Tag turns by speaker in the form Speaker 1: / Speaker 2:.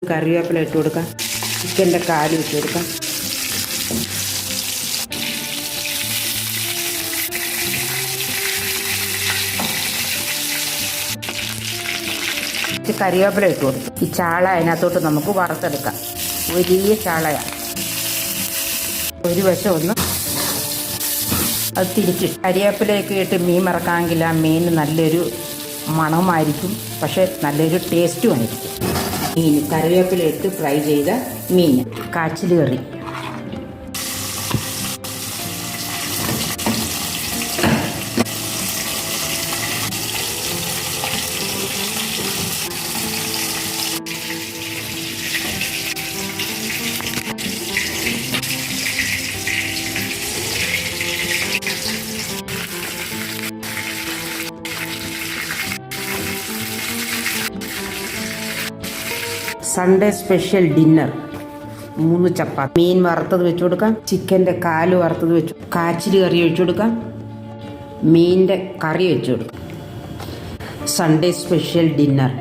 Speaker 1: കറിവേപ്പില ഇട്ട് കൊടുക്കാം. ചിക്കൻ്റെ കാല് ഇട്ട് കൊടുക്കാം. കറിവേപ്പില ഇട്ട് കൊടുക്കും. ഈ ചാള അതിനകത്തോട്ട് നമുക്ക് വറുത്തെടുക്കാം. വലിയ ചാളയാണ്. ഒരു വശം ഒന്ന് അത് തിരിച്ച് കരിവേപ്പിലയൊക്കെ ഇട്ട് മീൻ മറക്കാമെങ്കിൽ ആ മീൻ നല്ലൊരു മണമായിരിക്കും, പക്ഷേ നല്ലൊരു ടേസ്റ്റും ആയിരിക്കും. മീൻ കറിവേപ്പില ഇട്ട് ഫ്രൈ ചെയ്ത മീൻ കാച്ചിൽ കറി. സൺഡേ സ്പെഷ്യൽ ഡിന്നർ 3 ചപ്പാത്തി. മീൻ വറുത്തത് വെച്ച് കൊടുക്കാം. ചിക്കൻ്റെ കാല് വറുത്തത് വെച്ച്, കാച്ചിൽ കറി വെച്ച് കൊടുക്കാം. മീനിൻ്റെ കറി വെച്ച് കൊടുക്കാം. Sunday special dinner.